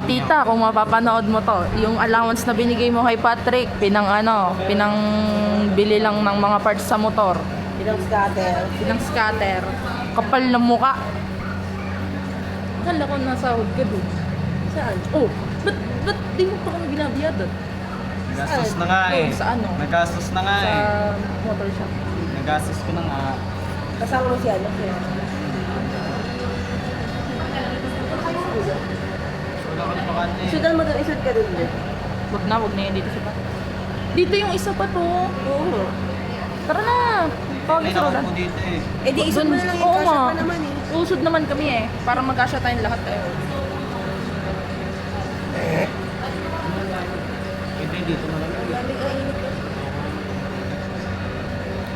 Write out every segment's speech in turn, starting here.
Tita, kung mapapanood mo to, yung allowance na binigay mo kay Patrick, pinang bili lang ng mga parts sa motor. Pinang scatter. Kapal ng muka. Kala ko nasahod ka dun. Saan? Oh, ba't di mo pa kami binabiyadan? Nagastos na nga eh. Sa ano? Nagastos na nga Sa eh. motor shop. Nagastos ko na nga. Kasama mo siya, Wala ka na bakante eh. Isudan mo doon, isud ka doon. Wag na yan dito sa pa. Dito yung isa pa to. Oo. Tara na. Tawagin May sa Rodan. nakaupo dito eh. Eh di isud mo na lang yung Oo kasya nga. pa naman eh. Usod naman kami eh. Para magkasya tayong lahat eh. Hindi, dito na lang. Lamig ang init ko.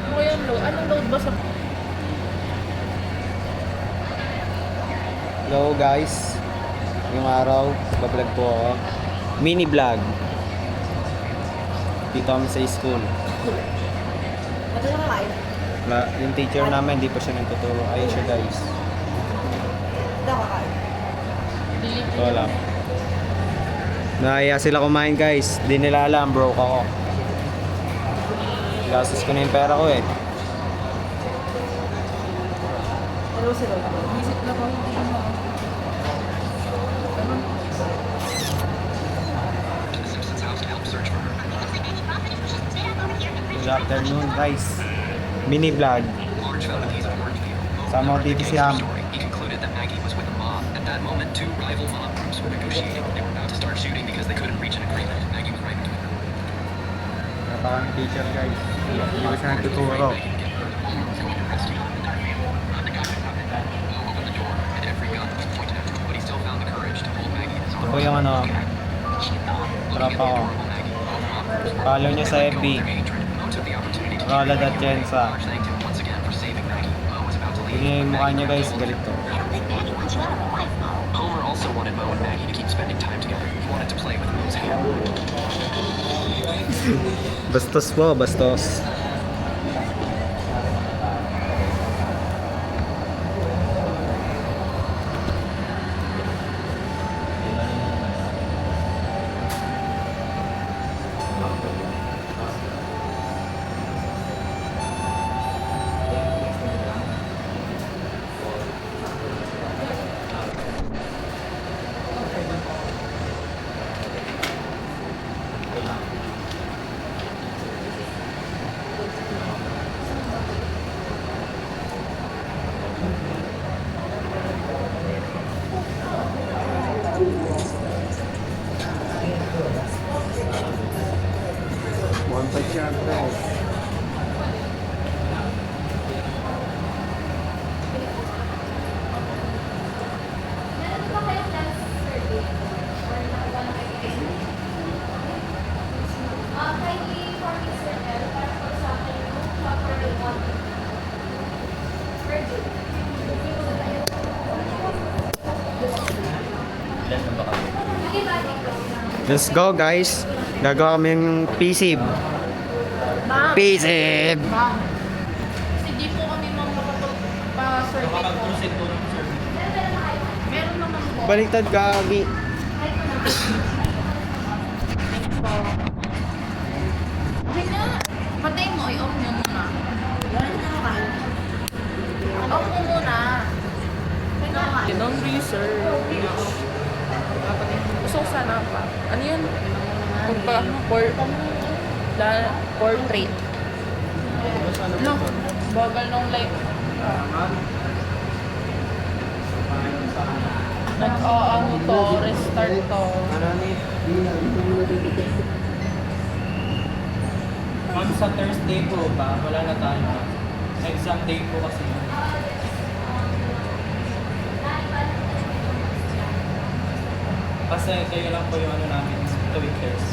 Ano kaya yung load? Anong load ba sa... Hello guys. Ngayong araw, bablog po ako. Mini vlog. Dito kami sa school. Ano na kakain? Yung teacher namin, hindi pa siya nagtuturo. Ayun siya guys. Ano kakain? Wala. Nahiya sila kumain guys. Di nila alam, broke ako. Gastos ko na yung pera ko eh. Ano si Rob? Isip na ko hindi mo. Good afternoon guys. Mini vlog. Sama ko dito si Ham. He concluded that Maggie was with a mob. At that moment, two rival mob groups were negotiating. They were about to start shooting because they couldn't reach an agreement. Maggie was right between them. Napakang teacher guys. Hindi ko siya nagtuturo. Opened the door, and every gun was pointed at him. But he still found the courage to hold Maggie in his Ito arms. po yung tropa ko. Follow nyo sa FB. Took the opportunity to Rolad at Jensa. thanked him once again for saving Maggie. Mo was about to leave. Tingnan yung mukha nyo guys. Galit to. Homer also wanted Mo and Maggie to keep spending time together. He wanted to play with Mo's hair. Bastos po, bastos. One touch yan guys. Let's go guys. Gagawa kami ng PSIB. PSIB! Kasi di po kami makapag-circuit po. Meron naman po. Baliktad gagi. Okay na. Patay mo. I-off nyo muna. Off mo muna. Ginong research. Gusto ko sana pa. Ano yun? Portrait. No. Bagal nung like. Nag-ano to. Restart to. Ma'am, sa Thursday po ba? Wala na tayo. Exam day po kasi. Kasi kayo lang po yung ano namin, tweeters.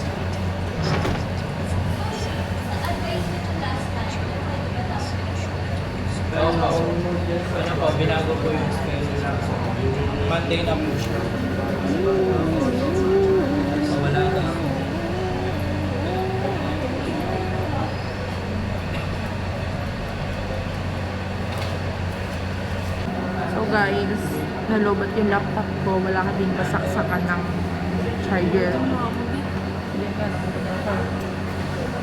Pero ano po, binago po yung schedule lang. Monday na po siya. So wala na. So guys, nalobat yung laptop ko, wala ka din basaksakan ng charger.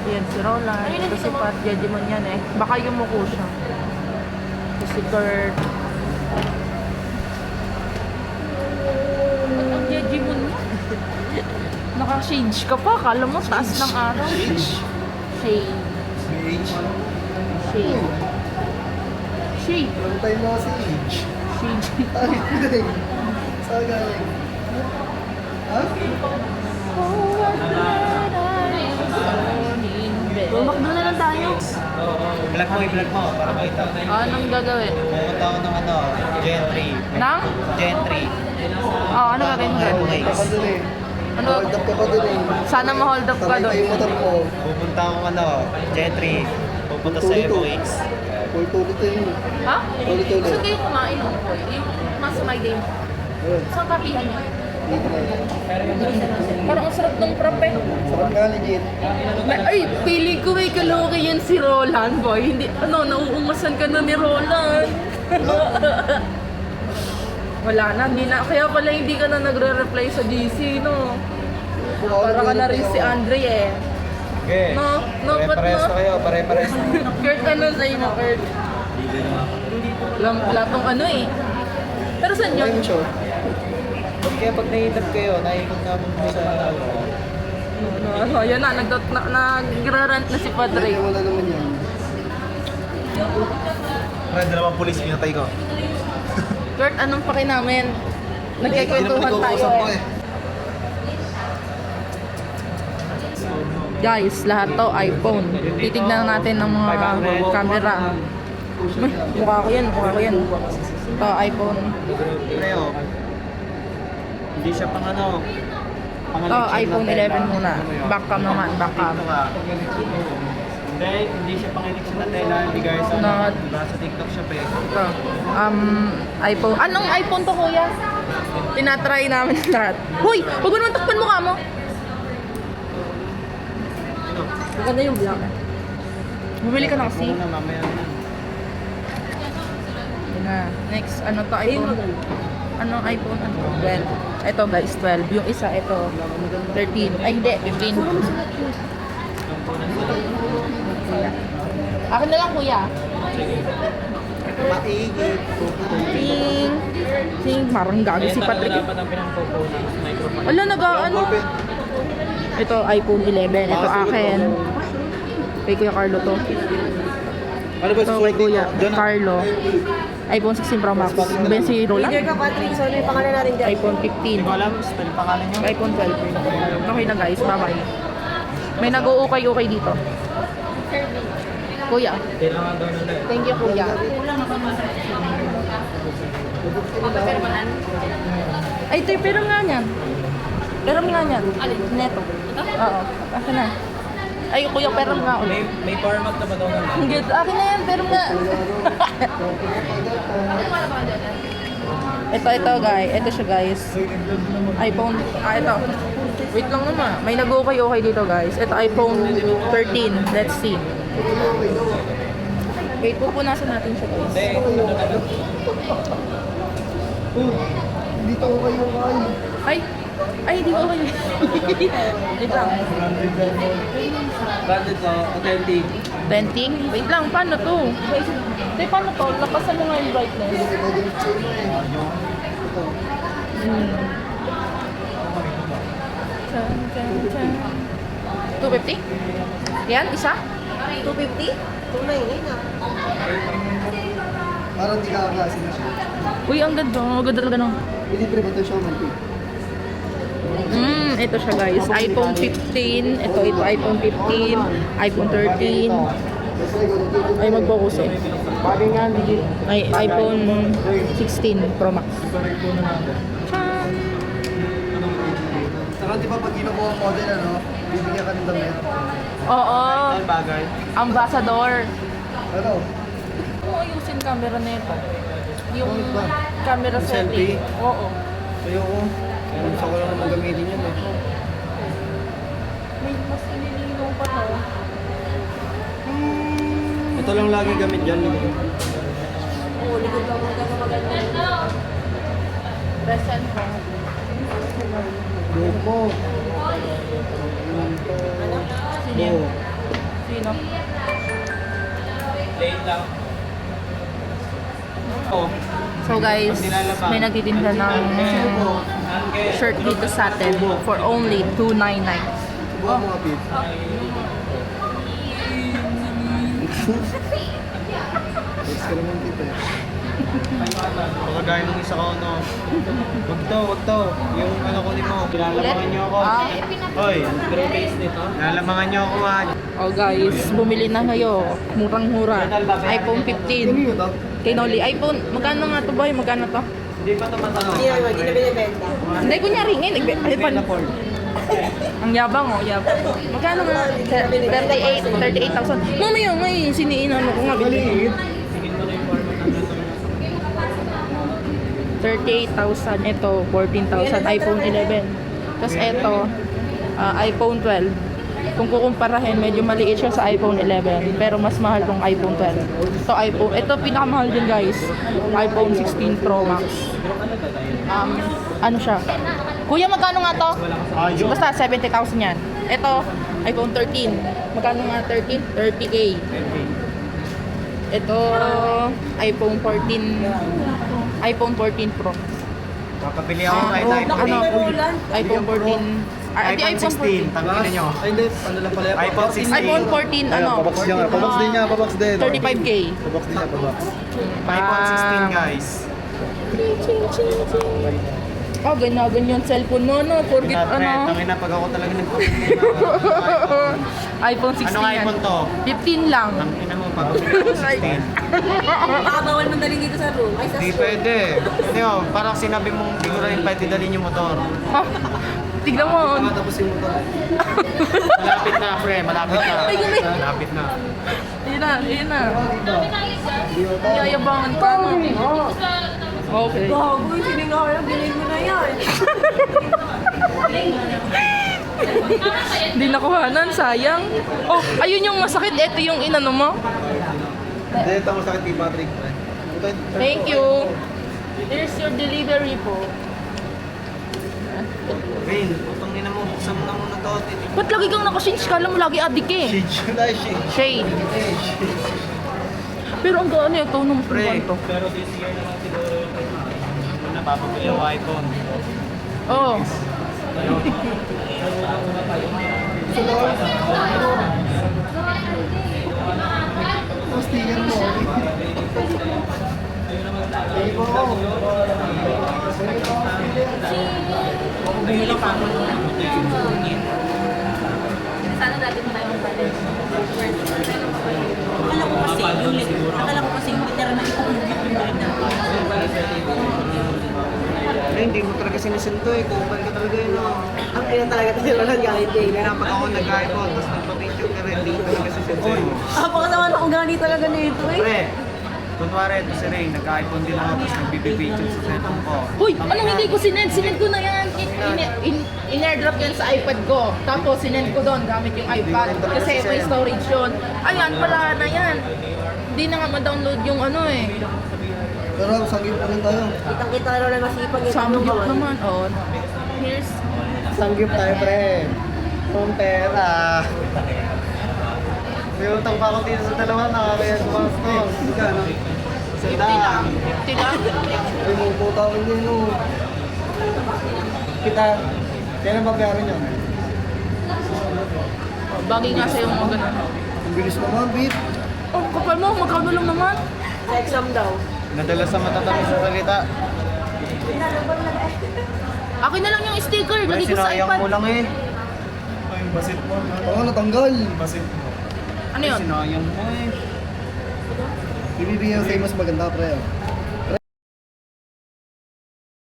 Yan si Roland, ito si Pat, Jejimon yan eh. Baka yumuko siya. Ito si Kurt. Ba't ang Jejimon mo? Naka-shades ka pa, kala mo taas ng araw. Shade. Shade. Shade. Long time no see. Shade. Saan galing? Ha? Bumakdo na lang tayo. I-vlog mo, i-vlog mo, para makita. Anong gagawin? Pumunta ako ng ano, Gen 3. Nang? Gen 3. Ano gagawin mo? Ka pa dun eh. Ano? Hold up ka pa dun eh. Sana ma-hold up ka Taray pa doon. yung motor ko. Pupunta ako ano, Gen 3. Pupunta sa MOX. Tulit yun. Ha? Tulit-tulit. Saan kayo kumain ng boy? Yung mas my day mo. Ayun. Saan kapihan niyo? Dito na. Parang ang sarap ng frappe. Sarap nga legit. Ay, feeling ko may kaloki yan si Roland, boy. Hindi, nauungasan ka na ni Roland. Wala na, hindi na. Kaya pala hindi ka na nagre-reply sa GC, no? Para ka na rin si Andre eh. Okay. No, ba't Pare-pares no? na kayo, pare-pares na. Kurt, ano sa'yo mo, Kurt? Wala tong ano eh. Pero saan yun? Time show. Kaya pag naitap kayo, naikot namin po sa Ayun na, nagrarant na si Padre. Ay, wala naman yan. Friend, dalawang pulis, pinatay ko. Kurt, anong paki namin? Nagkikwentuhan tayo eh. Guys, lahat to iPhone. Titignan natin ng mga camera. Uy, mukha ko yan. Ito, iPhone. Preo. Hindi siya pang ano. Ito, iPhone 11 muna. Backcam naman, backcam. Hindi siya pang election na tela. Hindi guys, Not. diba sa TikTok siya pa eh. Ito, iPhone. Anong iPhone to, kuya? Tinatry namin lahat. Huy, huwag mo naman takpan mukha mo. Maganda yung black. Bumili ka na kasi. Ano na, mamaya na. Yun na. Next, ano to, iPhone? Ano iPhone? Ano? 12. Ito guys, 12. Yung isa, ito, 13. Ay, hindi, 15. Kuya. Akin na lang, kuya. Maigit. Ting. Ting. Parang gago si Patrick. Dapat ang pinangpoponas, microphone. Ala, nag-ano? Ito, iPhone 11. Ito akin. Kay Kuya Carlo to. Ano ba Ito kay Kuya Carlo. iPhone 16 Pro Max. Ben si Roland? Leader ka, Patrick. So, ano yung pangalan natin dyan? iPhone 15. Hindi ko alam, spell pangalan niyo. iPhone 12. Okay na guys, bye-bye. May nag-uukay-ukay dito. Kuya. Kailangan daw nila eh. Thank you, Kuya. Ay, ito, pero nga niyan. Pero nga niyan. Neto. Oo. Akin na. Ay, Kuya, pero nga ulit. May format na ba daw nila? Ang good. Akin na yan, pero nga. ito guys. Ito siya guys. iPhone. Ito. Wait lang naman. May nag-okay dito guys. Ito iPhone 13. Let's see. Wait, pupunasan natin siya guys. Hindi, ano na lang. Dito ko kayo kayo. Ay, hindi ko kayo. Wait lang. Branded ko, authentic. 20? Wait lang, paano to? Hindi, paano to? Lakasan mo nga yung brightness. Chan, chan, chan. 250? Yan, isa? 250? 299 ah. Parang di ka kasi na siya. Uy, ang ganda. Ang ganda talaga nung. Libre ba ito siya man ito? Ito siya guys. iPhone 15. Ito iPhone 15. iPhone 13. Ay, mag-focus eh. Bagay nga, legit. Ay, iPhone 16 Pro Max. Chan! Saka di ba pag kinukuha ang model, ano, bibigyan ka ng damit? Oo. Ang bagay. Ambassador. Ano? Kung ayusin camera nito. Yung camera Yung setting. selfie? Oo. Ayoko. Gusto ko lang naman gamitin yan eh. May mas inilinaw pa to. Ito lang lagi gamit dyan. Oo, likod ka muna ka maganda. Present ko. Buko. Sino yan? Sino? Late lang. Oh. So guys, may nagtitinda ng shirt dito sa atin for only $2.99. Buko mga pit. Yes ka naman dito eh. Baka gaya nung isa ko, no? Wag to. Yung ano ko ni mo. Pinalamangan niyo ako. Hoy, pero base nito. Pinalamangan niyo ako, ha? Oh guys, bumili na kayo. Murang-mura. iPhone 15. Kay Noli. iPhone, magkano nga to boy? Magkano to? Hindi pa ito matanong. Hindi naman, hindi na binibenta. Hindi, kunyari nga. Ang yabang oh, yabang. Magkano nga? 38,000. Mamaya nga eh, siniinan ko nga. Maliit. 38,000. Ito, 14,000. iPhone 11. Tapos ito, iPhone 12. Kung kukumparahin, medyo maliit siya sa iPhone 11. Pero mas mahal tong iPhone 12. Ito pinakamahal din guys. iPhone 16 Pro Max. Ano siya? Kuya, magkano nga to? Basta 70,000 yan. Ito, iPhone 13. Magkano nga 13? 30K. Ito, iPhone 14. iPhone 14 Pro. Papabili ako kahit iPhone. iPhone 14. iPhone 16. Tangina nyo. Ay, hindi. Ano lang pala yan? iPhone 16. iPhone 14, ano? Pabox niya nga. Pabox din niya. Pabox din. 35K. Pabox din niya. Pabox. iPhone 16, guys. Oh, ganyan cellphone mo, no? Forget, ano? Tangina, pag ako talaga iPhone 16 Anong yan. iPhone to? 15 lang. Tangina mo, pag ako 16. Baka bawal man dalhin dito sa room. Ay, sa Hindi school. pwede. Hindi oh, parang sinabi mong hindi ko rin pwede dalhin yung motor. Ah, tignan mo. Tapos yung motor. Malapit na, pre. Malapit na. Ay, gumi. Malapit na. Ayun na. Yayabangan ka, no? Okay. Gago, siningaw na, bilhin mo na yan. Hindi nakuhanan, sayang. Oh, ayun yung masakit. Ito yung inano mo. Hindi, ito masakit kay Patrick. Thank you. Here's your delivery po. Rain, putang ina mo. Buksan mo na muna to. Ba't lagi kang nakashades? Kala mo lagi adik eh. Shade. Dahil shade. Shade. Pero ang gaano yung tono mo Pre. to. Pero this year naman siguro napapabili ako iPhone. Oh. Sticker mo. Bumili pa ako ng Sana dati mo tayo mag-balance. Akala ko kasi yung literal na Pre, hindi mo talaga sinisinto eh. Kupal ka talaga yun oh. ang ina talaga kasi walang gamit Hindi eh. na pag ako nag-iPhone, tapos nagpa-picture ka rin, hindi ko talaga sisinto eh. Baka naman akong gani talaga nito eh. Pre, kunwari ito si Ray, nag-iPhone din ako, tapos nag-picture sa cellphone ko. Uy, anong hindi ko sinend? Sinend ko na yan. In-airdrop yan sa iPad ko. Tapos sinend ko doon gamit yung iPad. Kasi may storage yun. Ayan, wala na yan. Hindi na nga ma-download yung ano eh. Pero sanggip pa rin tayo. Kitang-kita na masipag yung Samgyup tulungan. naman. Oh. Here's... Sanggip tayo, pre. Kung pera. May utang pa ako dito sa dalawa na kaya tumas to. Magkano? 50 lang. 50 lang. Ay, mo po taon din, no. Kita, kailan ba bayaran yun? Bagay nga sa'yo mga ganun. Ang bilis naman, Bit. Oh, kapal mo. Magkano lang naman? Sa exam daw. Nadala sa matatamis sa salita. Akin na lang yung sticker. Pre, Lagi ko sa sinayang iPad. mo lang eh. Oo, natanggal. Ano yun? Sinayang mo eh. Ibibigyan sa'yo mas maganda, pre.